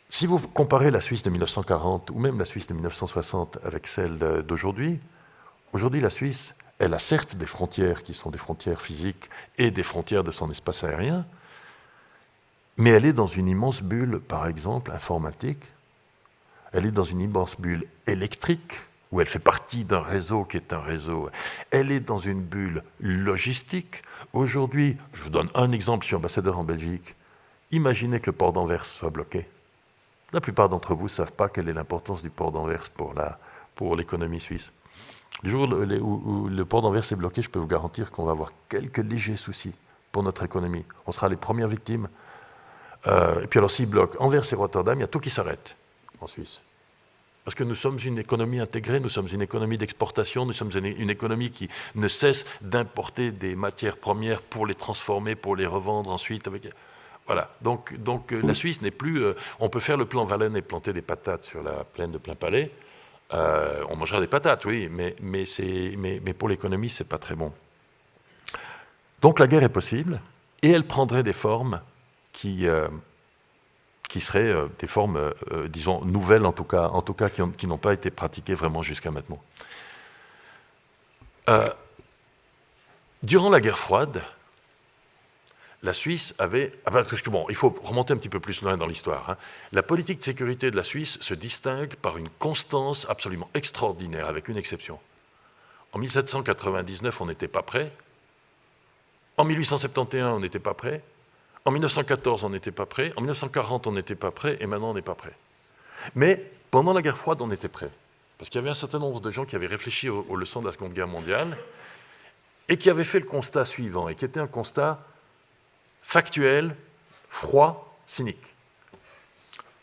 Si vous comparez la Suisse de 1940 ou même la Suisse de 1960 avec celle d'aujourd'hui, aujourd'hui la Suisse, elle a certes des frontières qui sont des frontières physiques et des frontières de son espace aérien, mais elle est dans une immense bulle, par exemple, informatique. Elle est dans une immense bulle électrique, où elle fait partie d'un réseau qui est un réseau. Elle est dans une bulle logistique. Aujourd'hui, je vous donne un exemple, je suis ambassadeur en Belgique. Imaginez que le port d'Anvers soit bloqué. La plupart d'entre vous ne savent pas quelle est l'importance du port d'Anvers pour l'économie suisse. Le jour où le port d'Anvers est bloqué, je peux vous garantir qu'on va avoir quelques légers soucis pour notre économie. On sera les premières victimes. Et puis alors, s'il bloque Anvers et Rotterdam, il y a tout qui s'arrête en Suisse. Parce que nous sommes une économie intégrée, nous sommes une économie d'exportation, nous sommes une économie qui ne cesse d'importer des matières premières pour les transformer, pour les revendre ensuite. Voilà. Donc la Suisse n'est plus... on peut faire le plan Valais et planter des patates sur la plaine de Plainpalais. On mangera des patates, oui, mais pour l'économie, ce n'est pas très bon. Donc la guerre est possible, et elle prendrait des formes qui seraient des formes, disons, nouvelles en tout cas qui n'ont pas été pratiquées vraiment jusqu'à maintenant. Durant la guerre froide, la Suisse avait... Parce que bon, il faut remonter un petit peu plus loin dans l'histoire. La politique de sécurité de la Suisse se distingue par une constance absolument extraordinaire, avec une exception. En 1799, on n'était pas prêt. En 1871, on n'était pas prêt. En 1914, on n'était pas prêt. En 1940, on n'était pas prêt. Et maintenant, on n'est pas prêt. Mais pendant la guerre froide, on était prêt. Parce qu'il y avait un certain nombre de gens qui avaient réfléchi aux leçons de la Seconde Guerre mondiale et qui avaient fait le constat suivant, et qui était un constat factuel, froid, cynique.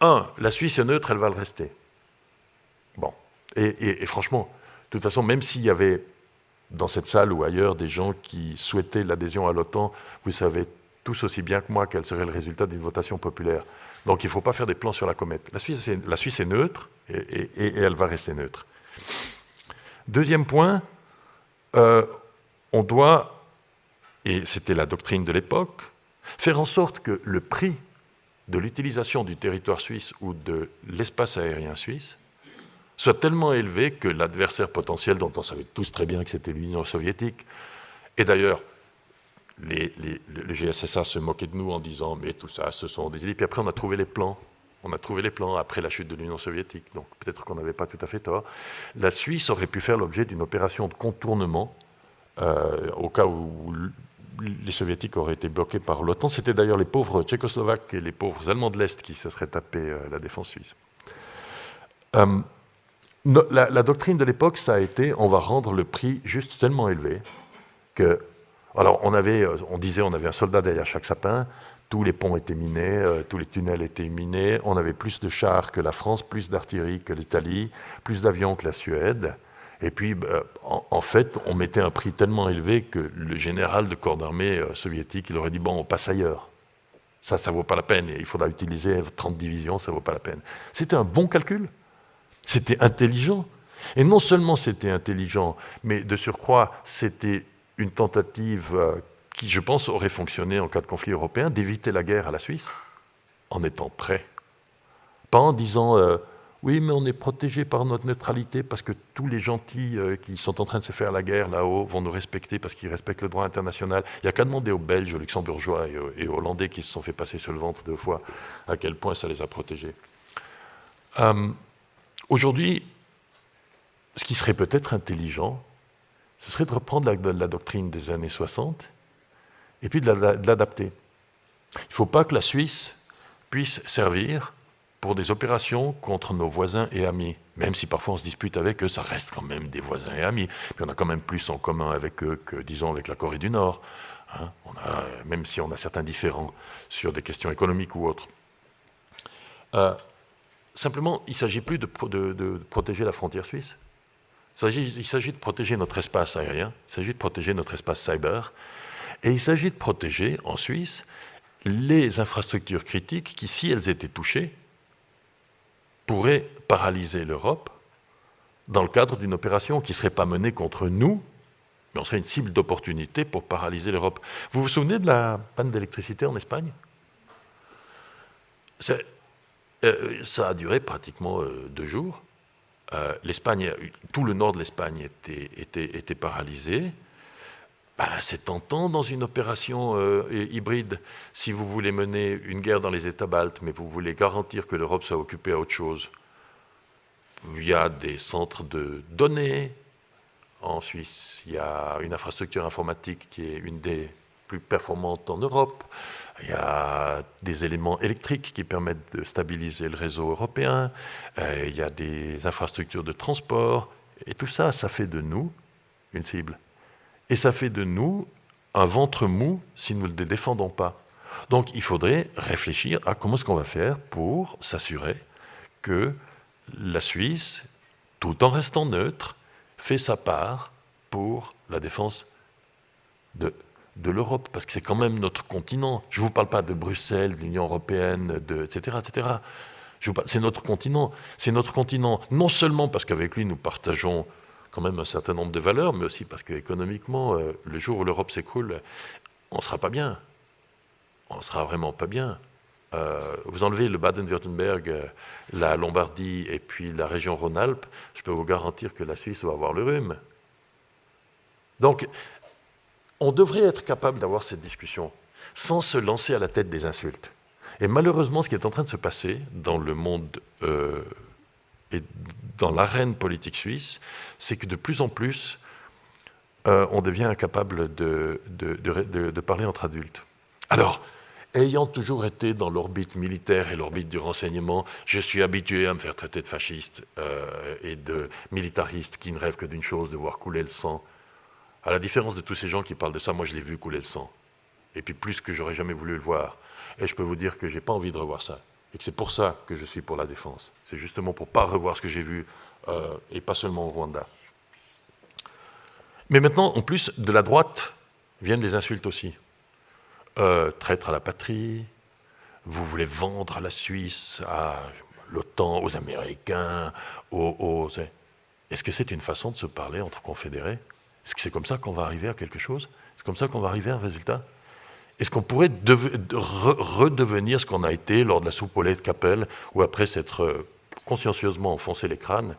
1, la Suisse est neutre, elle va le rester. Bon. Et franchement, de toute façon, même s'il y avait dans cette salle ou ailleurs des gens qui souhaitaient l'adhésion à l'OTAN, vous savez tous aussi bien que moi quel serait le résultat d'une votation populaire. Donc il ne faut pas faire des plans sur la comète. La Suisse est neutre et elle va rester neutre. Deuxième point, on doit, et c'était la doctrine de l'époque, faire en sorte que le prix de l'utilisation du territoire suisse ou de l'espace aérien suisse soit tellement élevé que l'adversaire potentiel, dont on savait tous très bien que c'était l'Union soviétique, et d'ailleurs, le GSSA se moquait de nous en disant « mais tout ça, ce sont des idées ». Puis après, on a trouvé les plans. On a trouvé les plans après la chute de l'Union soviétique, donc peut-être qu'on n'avait pas tout à fait tort. La Suisse aurait pu faire l'objet d'une opération de contournement au cas où les Soviétiques auraient été bloqués par l'OTAN. C'était d'ailleurs les pauvres Tchécoslovaques et les pauvres Allemands de l'Est qui se seraient tapés la défense suisse. La doctrine de l'époque, ça a été on va rendre le prix juste tellement élevé que... Alors, on disait on avait un soldat derrière chaque sapin, tous les ponts étaient minés, tous les tunnels étaient minés, on avait plus de chars que la France, plus d'artillerie que l'Italie, plus d'avions que la Suède. Et puis, en fait, on mettait un prix tellement élevé que le général de corps d'armée soviétique, il aurait dit, bon, on passe ailleurs. Ça ne vaut pas la peine, il faudra utiliser 30 divisions, ça ne vaut pas la peine. C'était un bon calcul, c'était intelligent. Et non seulement c'était intelligent, mais de surcroît, c'était une tentative qui, je pense, aurait fonctionné en cas de conflit européen, d'éviter la guerre à la Suisse, en étant prêt. Pas en disant oui, mais on est protégé par notre neutralité parce que tous les gentils qui sont en train de se faire la guerre là-haut vont nous respecter parce qu'ils respectent le droit international. Il n'y a qu'à demander aux Belges, aux Luxembourgeois et aux Hollandais qui se sont fait passer sur le ventre 2 fois à quel point ça les a protégés. Aujourd'hui, ce qui serait peut-être intelligent, ce serait de reprendre la doctrine des années 60 et puis de l'adapter. Il ne faut pas que la Suisse puisse servir pour des opérations contre nos voisins et amis. Même si parfois on se dispute avec eux, ça reste quand même des voisins et amis. Puis on a quand même plus en commun avec eux que, disons, avec la Corée du Nord. Hein, même si on a certains différends sur des questions économiques ou autres. Simplement, il ne s'agit plus de protéger la frontière suisse. Il s'agit de protéger notre espace aérien, il s'agit de protéger notre espace cyber, et il s'agit de protéger, en Suisse, les infrastructures critiques qui, si elles étaient touchées, pourraient paralyser l'Europe dans le cadre d'une opération qui ne serait pas menée contre nous, mais on serait une cible d'opportunité pour paralyser l'Europe. Vous vous souvenez de la panne d'électricité en Espagne ? Ça a duré pratiquement 2 jours. L'Espagne, tout le nord de l'Espagne était paralysé. C'est tentant dans une opération hybride. Si vous voulez mener une guerre dans les États baltes, mais vous voulez garantir que l'Europe soit occupée à autre chose, il y a des centres de données en Suisse, il y a une infrastructure informatique qui est une des plus performantes en Europe, il y a des éléments électriques qui permettent de stabiliser le réseau européen, il y a des infrastructures de transport, et tout ça, ça fait de nous une cible. Et ça fait de nous un ventre mou si nous ne le défendons pas. Donc il faudrait réfléchir à comment est-ce qu'on va faire pour s'assurer que la Suisse, tout en restant neutre, fait sa part pour la défense de l'Europe, parce que c'est quand même notre continent. Je ne vous parle pas de Bruxelles, de l'Union européenne, etc., etc. C'est notre continent. C'est notre continent, non seulement parce qu'avec lui, nous partageons quand même un certain nombre de valeurs, mais aussi parce qu'économiquement, le jour où l'Europe s'écroule, on ne sera pas bien. On ne sera vraiment pas bien. Vous enlevez le Baden-Württemberg, la Lombardie et puis la région Rhône-Alpes, je peux vous garantir que la Suisse va avoir le rhume. Donc, on devrait être capable d'avoir cette discussion sans se lancer à la tête des insultes. Et malheureusement, ce qui est en train de se passer dans le monde et dans l'arène politique suisse, c'est que de plus en plus, on devient incapable de parler entre adultes. Alors, ayant toujours été dans l'orbite militaire et l'orbite du renseignement, je suis habitué à me faire traiter de fasciste et de militariste qui ne rêve que d'une chose, de voir couler le sang. À la différence de tous ces gens qui parlent de ça, moi je l'ai vu couler le sang. Et puis plus que j'aurais jamais voulu le voir. Et je peux vous dire que je n'ai pas envie de revoir ça. Et que c'est pour ça que je suis pour la défense. C'est justement pour ne pas revoir ce que j'ai vu, et pas seulement au Rwanda. Mais maintenant, en plus, de la droite, viennent les insultes aussi. traître à la patrie, vous voulez vendre la Suisse à l'OTAN, aux Américains, Est-ce que c'est une façon de se parler entre confédérés? Est-ce que c'est comme ça qu'on va arriver à quelque chose? C'est comme ça qu'on va arriver à un résultat? Est-ce qu'on pourrait redevenir ce qu'on a été lors de la soupe au lait de Capelle, où après s'être consciencieusement enfoncé les crânes,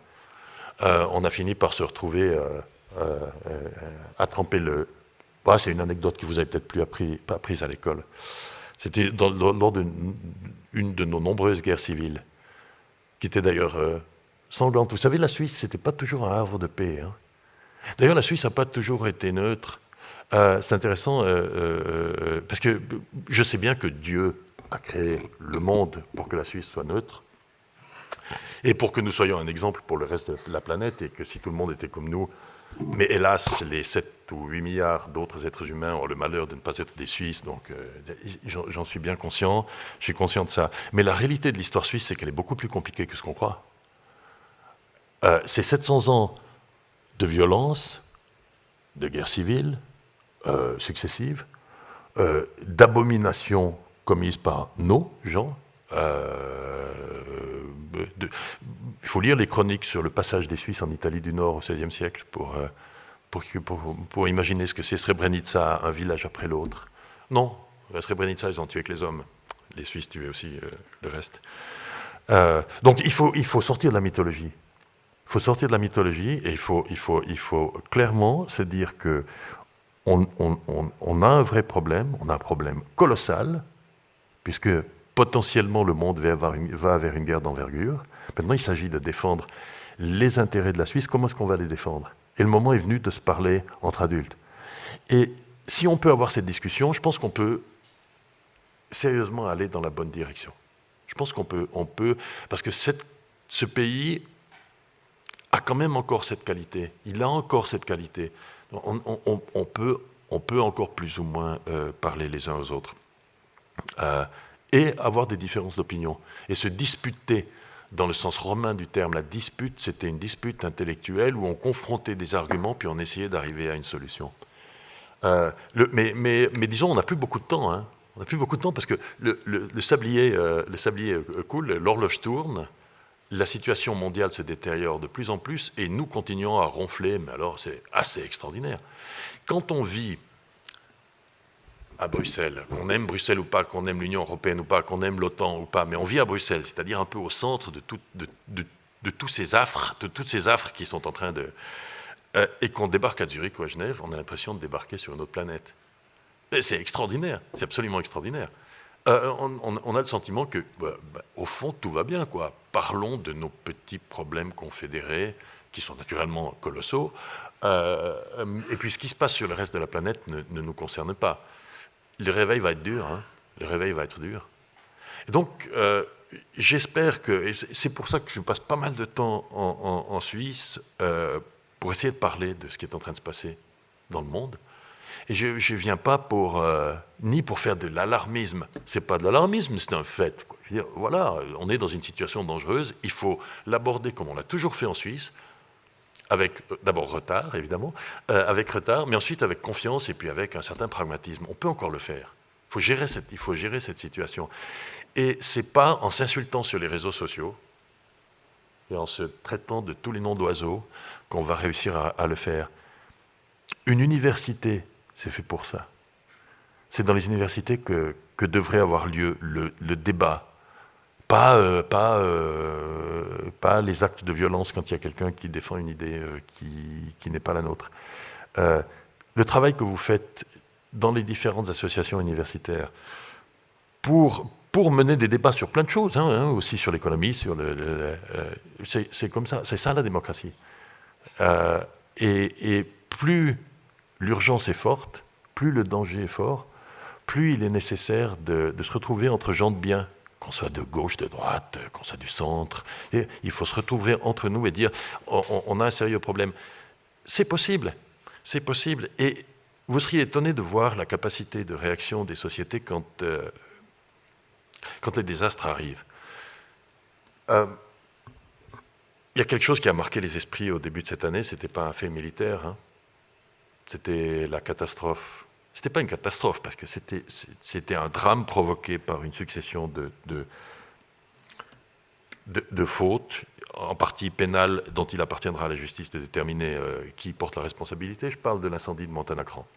on a fini par se retrouver à tremper le... Voilà, c'est une anecdote que vous avez peut-être plus apprise à l'école. C'était lors d'une de nos nombreuses guerres civiles, qui était d'ailleurs sanglante. Vous savez, la Suisse, c'était pas toujours un havre de paix. Hein. D'ailleurs, la Suisse n'a pas toujours été neutre. C'est intéressant, parce que je sais bien que Dieu a créé le monde pour que la Suisse soit neutre, et pour que nous soyons un exemple pour le reste de la planète, et que si tout le monde était comme nous, mais hélas, les 7 ou 8 milliards d'autres êtres humains ont le malheur de ne pas être des Suisses, donc j'en suis bien conscient, je suis conscient de ça. Mais la réalité de l'histoire suisse, c'est qu'elle est beaucoup plus compliquée que ce qu'on croit. C'est 700 ans de violence, de guerre civile, successives, d'abominations commises par nos gens. Il faut lire les chroniques sur le passage des Suisses en Italie du Nord au XVIe siècle pour imaginer ce que c'est Srebrenica, un village après l'autre. Non, à Srebrenica, ils ont tué que les hommes. Les Suisses tuaient aussi le reste. Donc il faut sortir de la mythologie. Il faut sortir de la mythologie et il faut clairement se dire que on a un vrai problème, on a un problème colossal, puisque potentiellement le monde va vers une guerre d'envergure. Maintenant, il s'agit de défendre les intérêts de la Suisse. Comment est-ce qu'on va les défendre? Et le moment est venu de se parler entre adultes. Et si on peut avoir cette discussion, je pense qu'on peut sérieusement aller dans la bonne direction. Je pense qu'on peut, parce que ce pays a quand même encore cette qualité. Il a encore cette qualité. On peut encore plus ou moins parler les uns aux autres. Et avoir des différences d'opinion. Et se disputer, dans le sens romain du terme, la dispute, c'était une dispute intellectuelle où on confrontait des arguments puis on essayait d'arriver à une solution. Mais disons, on n'a plus beaucoup de temps. Hein. On n'a plus beaucoup de temps parce que le sablier coule, l'horloge tourne, la situation mondiale se détériore de plus en plus et nous continuons à ronfler, mais alors c'est assez extraordinaire. Quand on vit à Bruxelles, qu'on aime Bruxelles ou pas, qu'on aime l'Union européenne ou pas, qu'on aime l'OTAN ou pas, mais on vit à Bruxelles, c'est-à-dire un peu au centre de tous ces affres, de toutes ces affres qui sont en train de... et qu'on débarque à Zurich ou à Genève, on a l'impression de débarquer sur une autre planète. C'est extraordinaire, c'est absolument extraordinaire. On a le sentiment que, au fond, tout va bien, quoi. Parlons de nos petits problèmes confédérés, qui sont naturellement colossaux, et puis ce qui se passe sur le reste de la planète ne nous concerne pas. Le réveil va être dur, hein. Le réveil va être dur. Et donc, j'espère que... C'est pour ça que je passe pas mal de temps en Suisse pour essayer de parler de ce qui est en train de se passer dans le monde. Et je ne viens pas ni pour faire de l'alarmisme. Ce n'est pas de l'alarmisme, c'est un fait. Quoi. Je veux dire, voilà, on est dans une situation dangereuse, il faut l'aborder comme on l'a toujours fait en Suisse, avec d'abord retard, évidemment, avec retard, mais ensuite avec confiance et puis avec un certain pragmatisme. On peut encore le faire. Il faut gérer cette situation. Et ce n'est pas en s'insultant sur les réseaux sociaux et en se traitant de tous les noms d'oiseaux qu'on va réussir à le faire. Une université, c'est fait pour ça. C'est dans les universités que devrait avoir lieu le débat. Pas les actes de violence quand il y a quelqu'un qui défend une idée qui n'est pas la nôtre. Le travail que vous faites dans les différentes associations universitaires pour mener des débats sur plein de choses, aussi sur l'économie, c'est comme ça, c'est ça la démocratie. Et plus l'urgence est forte, plus le danger est fort, plus il est nécessaire de se retrouver entre gens de bien, qu'on soit de gauche, de droite, qu'on soit du centre. Et il faut se retrouver entre nous et dire on a un sérieux problème. C'est possible. Et vous seriez étonné de voir la capacité de réaction des sociétés quand les désastres arrivent. Il y a quelque chose qui a marqué les esprits au début de cette année, ce n'était pas un fait militaire, c'était la catastrophe C'était pas une catastrophe, parce que c'était un drame provoqué par une succession de fautes, en partie pénales, dont il appartiendra à la justice de déterminer qui porte la responsabilité. Je parle de l'incendie de Montana-Cran.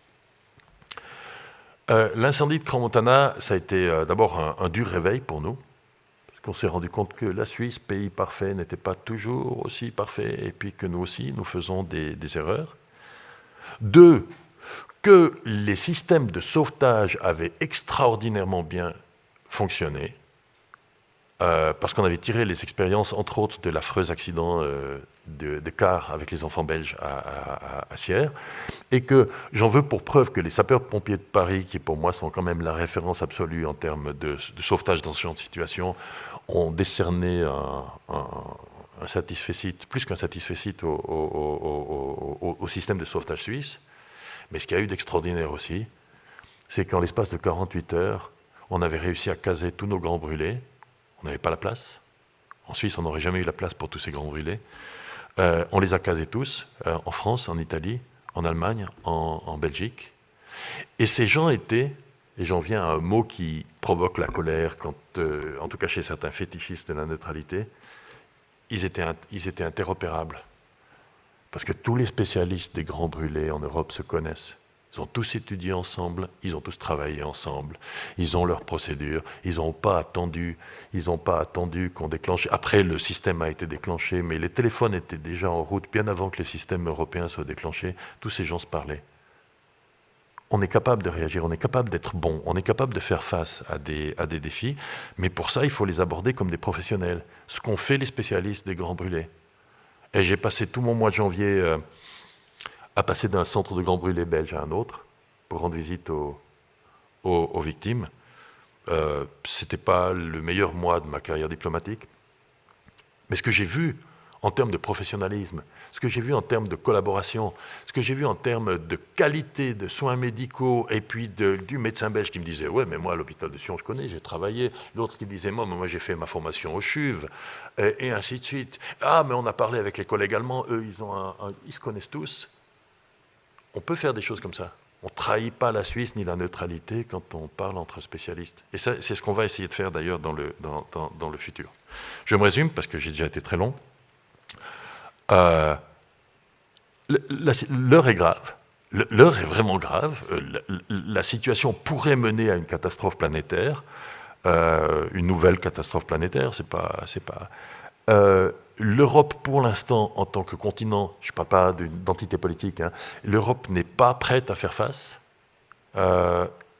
L'incendie de Crans-Montana, ça a été d'abord un dur réveil pour nous, parce qu'on s'est rendu compte que la Suisse, pays parfait, n'était pas toujours aussi parfait, et puis que nous aussi, nous faisons des erreurs. 2, que les systèmes de sauvetage avaient extraordinairement bien fonctionné, parce qu'on avait tiré les expériences, entre autres, de l'affreux accident de car avec les enfants belges à Sierre, et que j'en veux pour preuve que les sapeurs-pompiers de Paris, qui pour moi sont quand même la référence absolue en termes de sauvetage dans ce genre de situation, ont décerné un satisfecit, plus qu'un satisfecit au système de sauvetage suisse. Mais ce qu'il y a eu d'extraordinaire aussi, c'est qu'en l'espace de 48 heures, on avait réussi à caser tous nos grands brûlés. On n'avait pas la place. En Suisse, on n'aurait jamais eu la place pour tous ces grands brûlés. On les a casés tous, en France, en Italie, en Allemagne, en Belgique. Et ces gens étaient, et j'en viens à un mot qui provoque la colère, quand, en tout cas chez certains fétichistes de la neutralité, ils étaient interopérables. Parce que tous les spécialistes des grands brûlés en Europe se connaissent. Ils ont tous étudié ensemble, ils ont tous travaillé ensemble, ils ont leurs procédures, ils n'ont pas attendu qu'on déclenche. Après, le système a été déclenché, mais les téléphones étaient déjà en route bien avant que le système européen soit déclenché. Tous ces gens se parlaient. On est capable de réagir, on est capable d'être bon, on est capable de faire face à des défis, mais pour ça, il faut les aborder comme des professionnels. Ce qu'ont fait les spécialistes des grands brûlés. Et j'ai passé tout mon mois de janvier à passer d'un centre de grands brûlés belge à un autre pour rendre visite aux victimes. Ce n'était pas le meilleur mois de ma carrière diplomatique. Mais ce que j'ai vu en termes de professionnalisme, ce que j'ai vu en termes de collaboration, ce que j'ai vu en termes de qualité de soins médicaux, et puis du médecin belge qui me disait « Ouais, mais moi, à l'hôpital de Sion, je connais, j'ai travaillé. » L'autre qui disait « Moi, j'ai fait ma formation au CHUV. » Et ainsi de suite. « Ah, mais on a parlé avec les collègues allemands. Eux, ils se connaissent tous. » On peut faire des choses comme ça. On ne trahit pas la Suisse ni la neutralité quand on parle entre spécialistes. Et ça, c'est ce qu'on va essayer de faire d'ailleurs dans le futur. Je me résume, parce que j'ai déjà été très long. L'heure est grave. L'heure est vraiment grave. La situation pourrait mener à une catastrophe planétaire, une nouvelle catastrophe planétaire. L'Europe, pour l'instant, en tant que continent, je ne parle pas d'entité politique, hein, l'Europe n'est pas prête à faire face,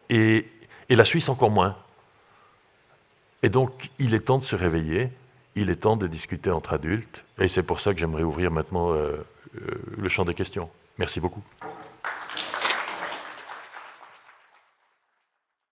et la Suisse encore moins. Et donc, il est temps de se réveiller, il est temps de discuter entre adultes, et c'est pour ça que j'aimerais ouvrir maintenant le champ des questions. Merci beaucoup.